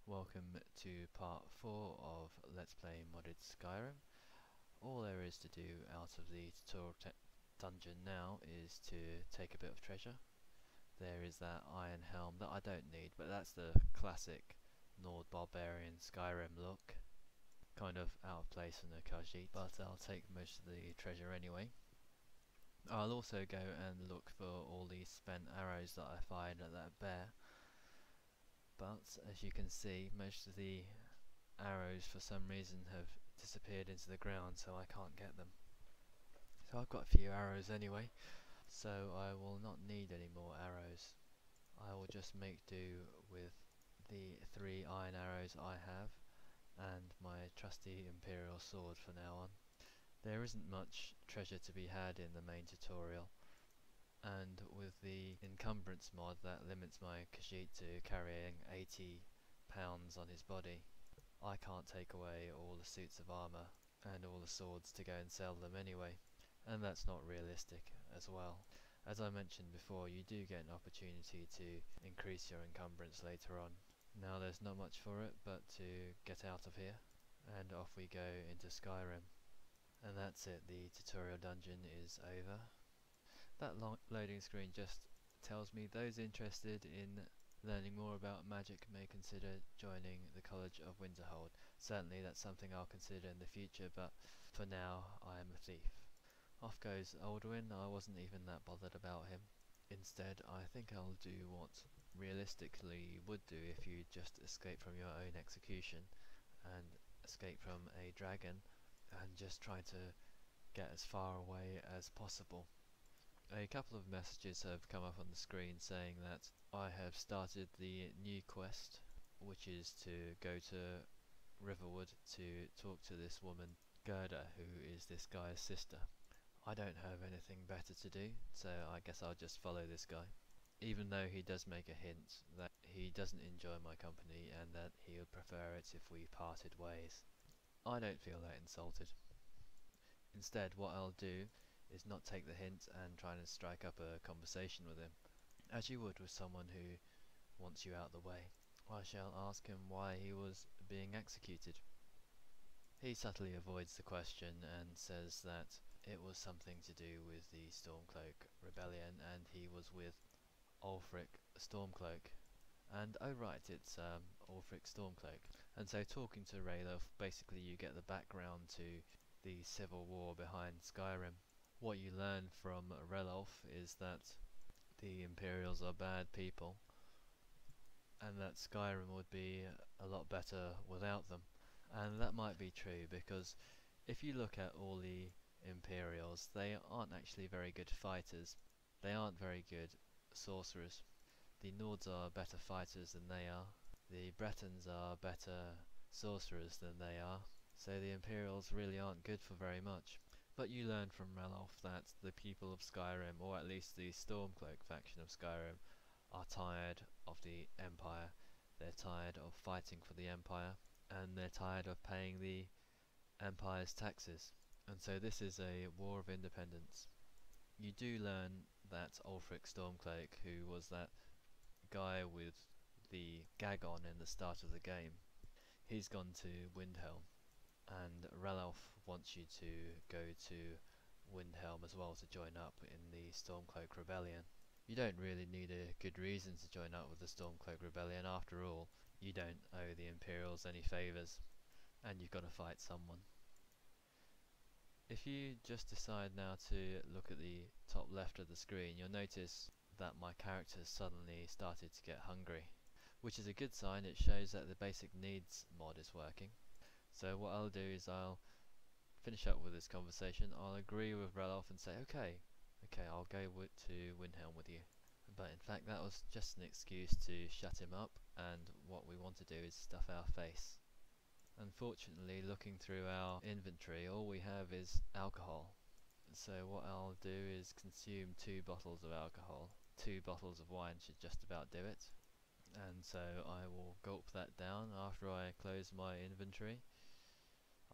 Welcome to part 4 of Let's Play Modded Skyrim. All there is to do out of the tutorial dungeon now is to take a bit of treasure. There is that iron helm that I don't need, but that's the classic Nord Barbarian Skyrim look. Kind of out of place in a Khajiit, but I'll take most of the treasure anyway. I'll also go and look for all these spent arrows that I fired at that bear. But as you can see, most of the arrows for some reason have disappeared into the ground, so I can't get them. So I've got a few arrows anyway, so I will not need any more arrows. I will just make do with the 3 iron arrows I have and my trusty Imperial sword for now on. There isn't much treasure to be had in the main tutorial, and with the encumbrance mod that limits my Khajiit to carrying 80 pounds on his body, I can't take away all the suits of armour and all the swords to go and sell them anyway, and that's not realistic as well. As I mentioned before, you do get an opportunity to increase your encumbrance later on. Now there's not much for it but to get out of here, and off we go into Skyrim. And that's it, the tutorial dungeon is over. That loading screen just tells me those interested in learning more about magic may consider joining the College of Winterhold. Certainly that's something I'll consider in the future, but for now I am a thief. Off goes Alduin. I wasn't even that bothered about him. Instead, I think I'll do what realistically you would do if you just escape from your own execution and escape from a dragon and just try to get as far away as possible. A couple of messages have come up on the screen saying that I have started the new quest, which is to go to Riverwood to talk to this woman, Gerda, who is this guy's sister. I don't have anything better to do, so I guess I'll just follow this guy. Even though he does make a hint that he doesn't enjoy my company and that he would prefer it if we parted ways. I don't feel that insulted. Instead, what I'll do is not take the hint and try and strike up a conversation with him, as you would with someone who wants you out of the way. I shall ask him why he was being executed. He subtly avoids the question and says that it was something to do with the Stormcloak rebellion and he was with Ulfric Stormcloak. And oh right, it's Ulfric Stormcloak. And so talking to Ralof, basically you get the background to the civil war behind Skyrim. What you learn from Ralof is that the Imperials are bad people and that Skyrim would be a lot better without them. And that might be true, because if you look at all the Imperials, they aren't actually very good fighters. They aren't very good sorcerers. The Nords are better fighters than they are. The Bretons are better sorcerers than they are. So the Imperials really aren't good for very much. But you learn from Ralof that the people of Skyrim, or at least the Stormcloak faction of Skyrim, are tired of the Empire. They're tired of fighting for the Empire, and they're tired of paying the Empire's taxes. And so this is a war of independence. You do learn that Ulfric Stormcloak, who was that guy with the gag on in the start of the game, he's gone to Windhelm. And Ralof wants you to go to Windhelm as well to join up in the Stormcloak Rebellion. You don't really need a good reason to join up with the Stormcloak Rebellion. After all, you don't owe the Imperials any favours, and you've got to fight someone. If you just decide now to look at the top left of the screen, you'll notice that my character suddenly started to get hungry, which is a good sign. It shows that the basic needs mod is working. So what I'll do is I'll finish up with this conversation. I'll agree with Ralof and say, okay, I'll go to Windhelm with you. But in fact that was just an excuse to shut him up, and what we want to do is stuff our face. Unfortunately, looking through our inventory, all we have is alcohol. So what I'll do is consume 2 bottles of alcohol. 2 bottles of wine should just about do it. And so I will gulp that down after I close my inventory.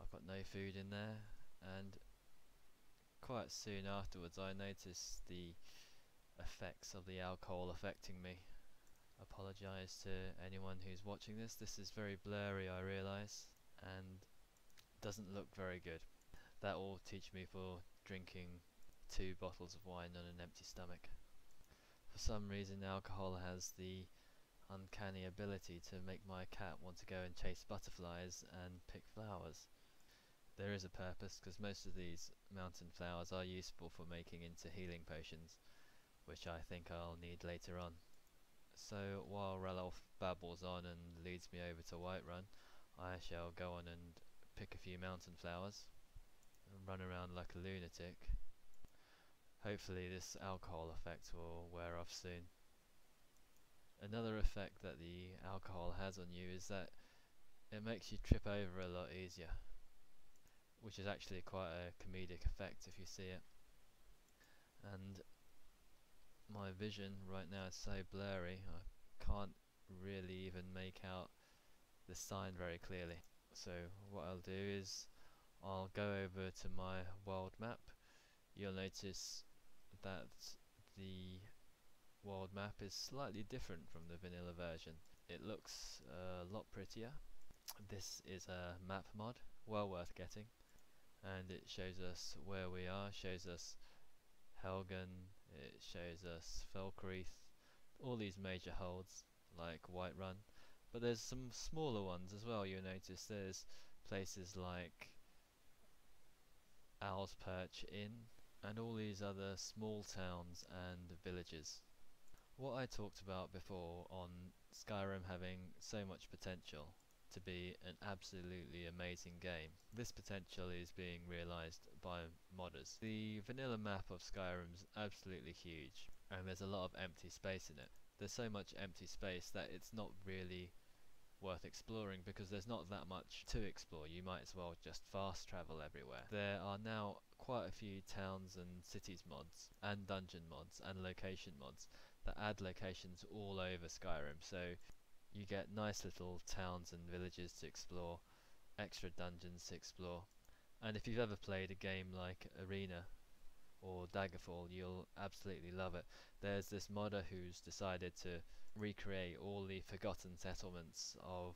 I've got no food in there, and quite soon afterwards I noticed the effects of the alcohol affecting me. apologise to anyone who's watching this. This is very blurry, I realise, and doesn't look very good. That will teach me for drinking 2 bottles of wine on an empty stomach. For some reason alcohol has the uncanny ability to make my cat want to go and chase butterflies and pick flowers. There is a purpose, because most of these mountain flowers are useful for making into healing potions, which I think I'll need later on. So while Ralph babbles on and leads me over to Whiterun, I shall go on and pick a few mountain flowers and run around like a lunatic. Hopefully this alcohol effect will wear off soon. Another effect that the alcohol has on you is that it makes you trip over a lot easier, which is actually quite a comedic effect if you see it. And my vision right now is so blurry, I can't really even make out the sign very clearly. So what I'll do is I'll go over to my world map. You'll notice that the world map is slightly different from the vanilla version. It looks a lot prettier. This is a map mod, well worth getting, and it shows us where we are, shows us Helgen, it shows us Felkreath, all these major holds like Whiterun, but there's some smaller ones as well. You'll notice there's places like Owl's Perch Inn and all these other small towns and villages. What I talked about before on Skyrim having so much potential to be an absolutely amazing game, this potential is being realised by modders. The vanilla map of Skyrim's absolutely huge, and there's a lot of empty space in it. There's so much empty space that it's not really worth exploring, because there's not that much to explore. You might as well just fast travel everywhere. There are now quite a few towns and cities mods, and dungeon mods, and location mods that add locations all over Skyrim, so you get nice little towns and villages to explore, extra dungeons to explore. And if you've ever played a game like Arena or Daggerfall, you'll absolutely love it. There's this modder who's decided to recreate all the forgotten settlements of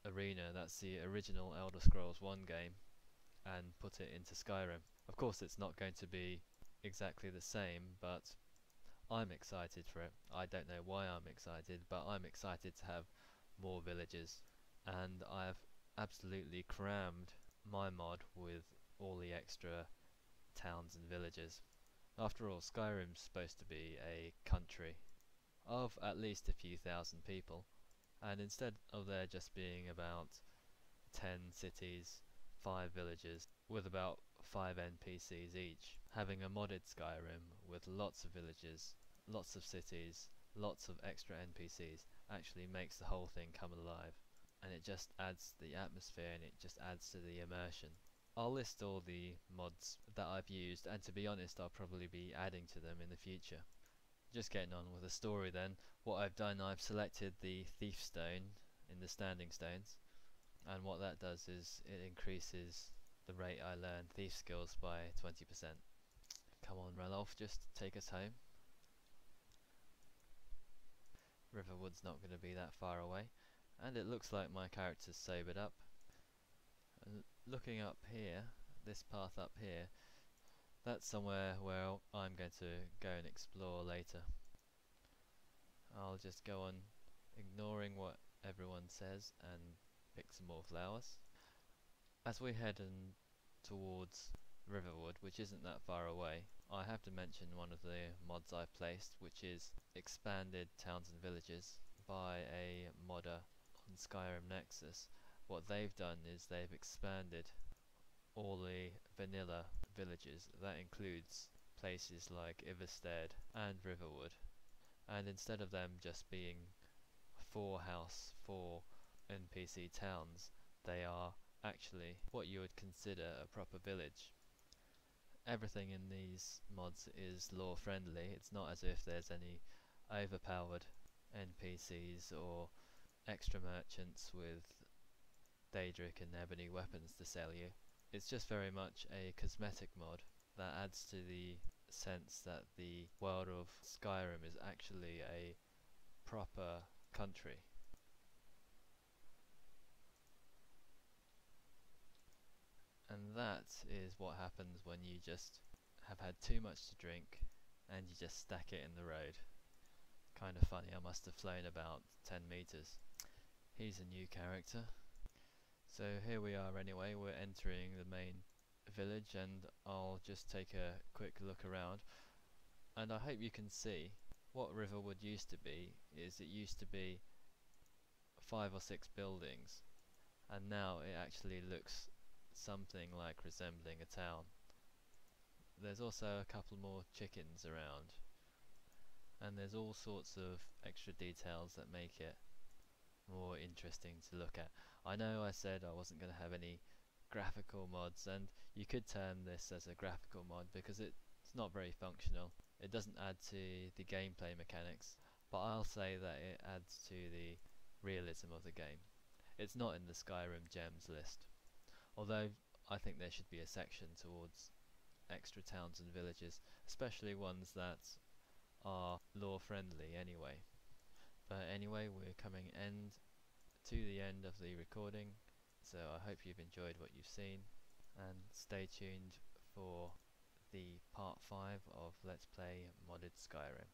Arena, that's the original Elder Scrolls 1 game, and put it into Skyrim. Of course it's not going to be exactly the same, but I'm excited for it. I don't know why I'm excited, but I'm excited to have more villages, and I've absolutely crammed my mod with all the extra towns and villages. After all, Skyrim's supposed to be a country of at least a few thousand people, and instead of there just being about 10 cities, 5 villages, with about 5 NPCs each, having a modded Skyrim with lots of villages, lots of cities, lots of extra NPCs actually makes the whole thing come alive, and it just adds the atmosphere and it just adds to the immersion. I'll list all the mods that I've used, and to be honest I'll probably be adding to them in the future. Just getting on with the story then. What I've done, I've selected the Thief Stone in the Standing Stones, and what that does is it increases the rate I learn thief skills by 20%. Come on Ralph, just take us home. Riverwood's not going to be that far away, and it looks like my character's sobered up. And looking up here, this path up here, that's somewhere where I'm going to go and explore later. I'll just go on ignoring what everyone says and pick some more flowers. As we head towards Riverwood, which isn't that far away, I have to mention one of the mods I've placed, which is expanded towns and villages by a modder on Skyrim Nexus. What they've done is they've expanded all the vanilla villages. That includes places like Iverstead and Riverwood, and instead of them just being 4 house, 4 NPC towns, they are actually what you would consider a proper village. Everything in these mods is lore friendly. It's not as if there's any overpowered NPCs or extra merchants with Daedric and ebony weapons to sell you. It's just very much a cosmetic mod that adds to the sense that the world of Skyrim is actually a proper country. And that is what happens when you just have had too much to drink and you just stack it in the road. Kind of funny, I must have flown about 10 meters. He's a new character. So here we are anyway, we're entering the main village, and I'll just take a quick look around. And I hope you can see what Riverwood used to be. Is it used to be 5 or 6 buildings, and now it actually looks something like resembling a town. There's also a couple more chickens around, and there's all sorts of extra details that make it more interesting to look at. I know I said I wasn't going to have any graphical mods, and you could term this as a graphical mod because it's not very functional. It doesn't add to the gameplay mechanics, but I'll say that it adds to the realism of the game. It's not in the Skyrim gems list, although I think there should be a section towards extra towns and villages, especially ones that are lore friendly anyway. But anyway, we're coming to the end of the recording, so I hope you've enjoyed what you've seen, and stay tuned for the part 5 of Let's Play Modded Skyrim.